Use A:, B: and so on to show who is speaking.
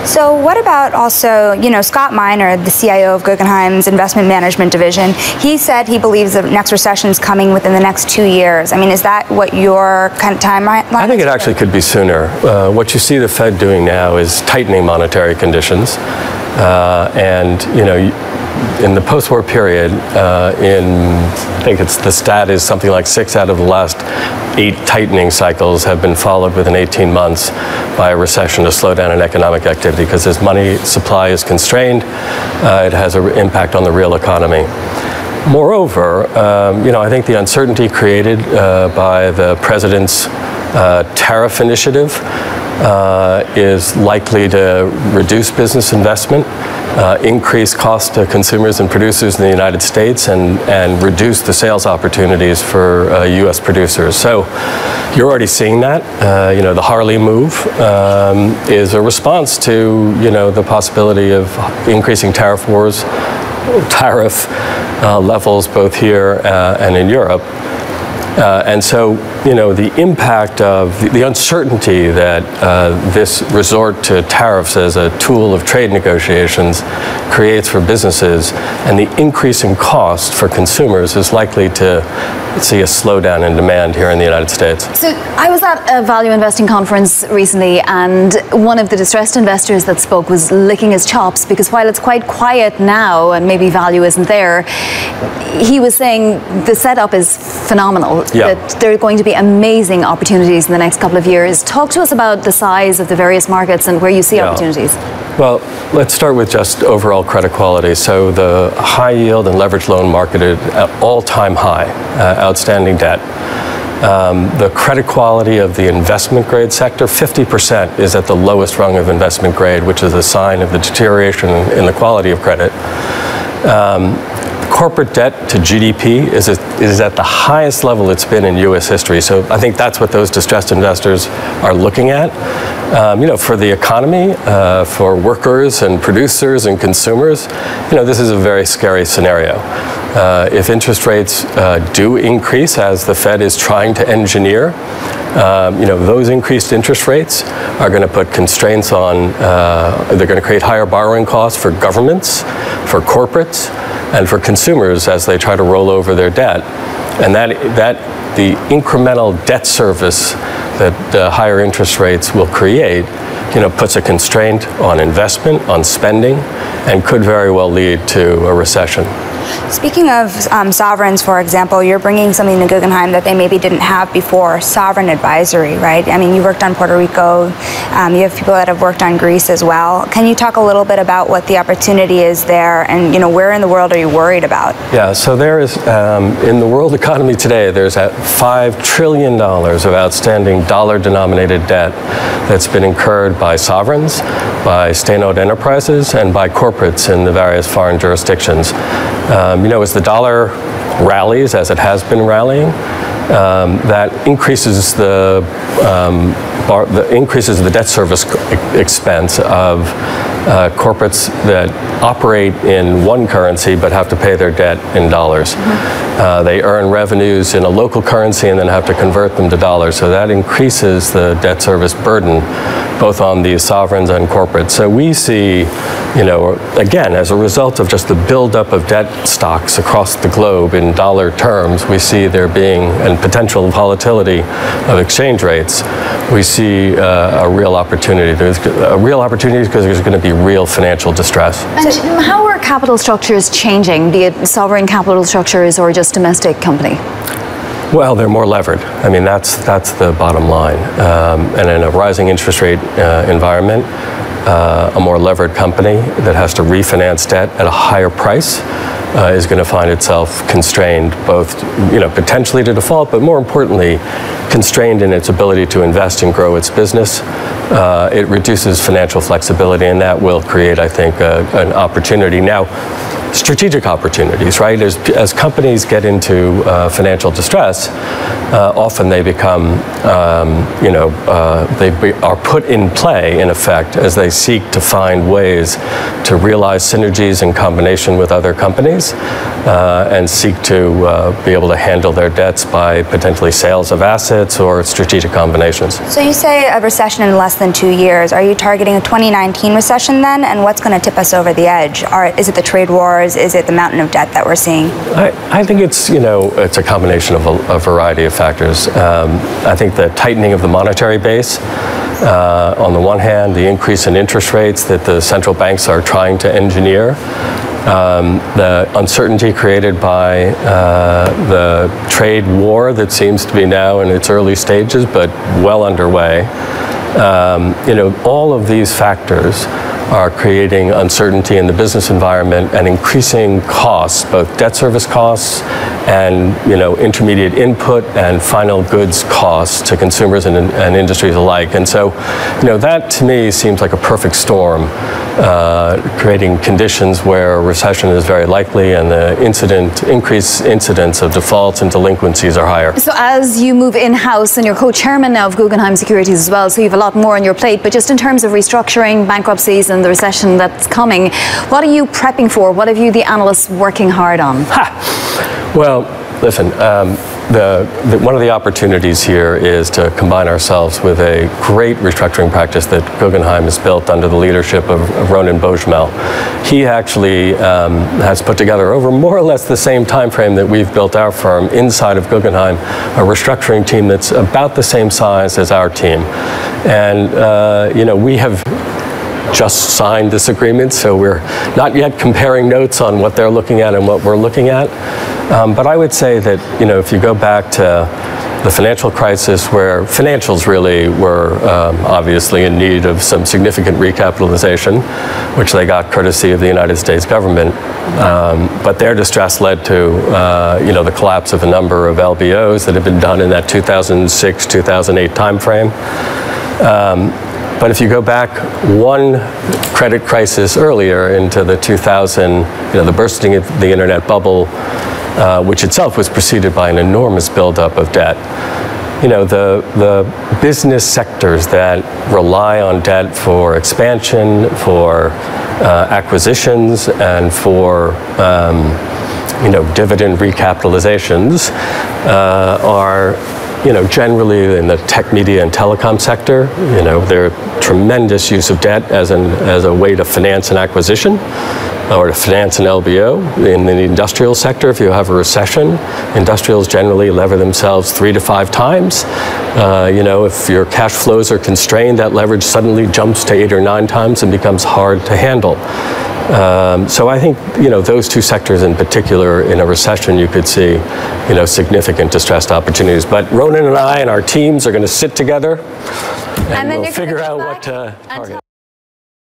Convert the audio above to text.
A: So what about also, Scott Miner, the CIO of Guggenheim's investment management division, he said he believes the next recession is coming within the next 2 years. I mean, is that what your kind of timeline is?
B: I think it actually could be sooner. What you see the Fed doing now is tightening monetary conditions. In the post-war period, I think the stat is something like 6 out of the last 8 tightening cycles have been followed within 18 months by a recession, a slowdown in economic activity, because as money supply is constrained, it has an impact on the real economy. Moreover, I think the uncertainty created by the president's tariff initiative is likely to reduce business investment, increase cost to consumers and producers in the United States, and reduce the sales opportunities for U.S. producers. So you're already seeing that. The Harley move is a response to, the possibility of increasing tariff levels both here and in Europe. And so, the impact of the uncertainty that this resort to tariffs as a tool of trade negotiations creates for businesses, and the increasing cost for consumers is likely to see a slowdown in demand here in the United States.
C: So I was at a value investing conference recently, and one of the distressed investors that spoke was licking his chops because while it's quite quiet now and maybe value isn't there, he was saying the setup is phenomenal.
B: Yeah.
C: That there are going to be amazing opportunities in the next couple of years. Talk to us about the size of the various markets and where you see opportunities.
B: Well, let's start with just overall credit quality. So the high yield and leveraged loan market at all-time high, outstanding debt. The credit quality of the investment grade sector, 50% is at the lowest rung of investment grade, which is a sign of the deterioration in the quality of credit. Corporate debt to GDP is at the highest level it's been in U.S. history. So I think that's what those distressed investors are looking at. For the economy, for workers and producers and consumers, this is a very scary scenario. If interest rates do increase, as the Fed is trying to engineer, those increased interest rates are going to put constraints on, they're going to create higher borrowing costs for governments, for corporates, and for consumers as they try to roll over their debt. And that the incremental debt service that the higher interest rates will create, puts a constraint on investment, on spending, and could very well lead to a recession.
A: Speaking of sovereigns, for example, you're bringing something to Guggenheim that they maybe didn't have before, sovereign advisory, right? I mean, you worked on Puerto Rico. You have people that have worked on Greece as well. Can you talk a little bit about what the opportunity is there, and where in the world are you worried about? Yeah,
B: so there is, in the world economy today, there's $5 trillion of outstanding dollar-denominated debt that's been incurred by sovereigns, by state-owned enterprises, and by corporates in the various foreign jurisdictions. As the dollar rallies, as it has been rallying, that increases the debt service expense of corporates that operate in one currency but have to pay their debt in dollars. They earn revenues in a local currency and then have to convert them to dollars. So that increases the debt service burden both on these sovereigns and corporates. So we see, again, as a result of just the buildup of debt stocks across the globe in dollar terms, we see there being, and potential volatility of exchange rates, we see a real opportunity. There's a real opportunity because there's going to be real financial distress.
C: And how are capital structures changing, be it sovereign capital structures or just domestic company?
B: Well, they're more levered. I mean, that's the bottom line. And in a rising interest rate environment, a more levered company that has to refinance debt at a higher price is going to find itself constrained, both potentially to default, but more importantly, constrained in its ability to invest and grow its business. It reduces financial flexibility, and that will create, I think, an opportunity. Now, strategic opportunities, right? As companies get into financial distress, often they become, are put in play, in effect, as they seek to find ways to realize synergies in combination with other companies and seek to be able to handle their debts by potentially sales of assets or strategic combinations.
A: So you say a recession in less than 2 years. Are you targeting a 2019 recession then? And what's going to tip us over the edge? Is it the trade wars? Is it the mountain of debt that we're seeing?
B: I think it's a combination of a variety of factors. I think the tightening of the monetary base, on the one hand, the increase in interest rates that the central banks are trying to engineer, the uncertainty created by the trade war that seems to be now in its early stages but well underway. All of these factors are creating uncertainty in the business environment and increasing costs, both debt service costs and intermediate input and final goods costs to consumers and industries alike. And so, that to me seems like a perfect storm, creating conditions where a recession is very likely and the increased incidence of defaults and delinquencies are higher.
C: So as you move in-house, and you're co-chairman now of Guggenheim Securities as well, so you have a lot more on your plate, but just in terms of restructuring, bankruptcies and the recession that's coming, what are you prepping for? What have you, the analysts, working hard on?
B: Well, listen, one of the opportunities here is to combine ourselves with a great restructuring practice that Guggenheim has built under the leadership of Ronen Bojmel. He actually has put together, over more or less the same time frame that we've built our firm inside of Guggenheim, a restructuring team that's about the same size as our team. And, we have just signed this agreement, so we're not yet comparing notes on what they're looking at and what we're looking at. But I would say that, if you go back to the financial crisis, where financials really were obviously in need of some significant recapitalization, which they got courtesy of the United States government, but their distress led to, the collapse of a number of LBOs that had been done in that 2006-2008 timeframe. But if you go back one credit crisis earlier into the 2000, the bursting of the internet bubble, which itself was preceded by an enormous buildup of debt. The business sectors that rely on debt for expansion, for acquisitions, and for dividend recapitalizations are generally in the tech, media, and telecom sector. There are tremendous use of debt as a way to finance an acquisition or to finance an LBO. In the industrial sector, if you have a recession, industrials generally lever themselves 3 to 5 times. If your cash flows are constrained, that leverage suddenly jumps to 8 or 9 times and becomes hard to handle. So I think, those two sectors in particular, in a recession, you could see, significant distressed opportunities. But Ronen and I and our teams are going to sit together and we'll figure out what to target.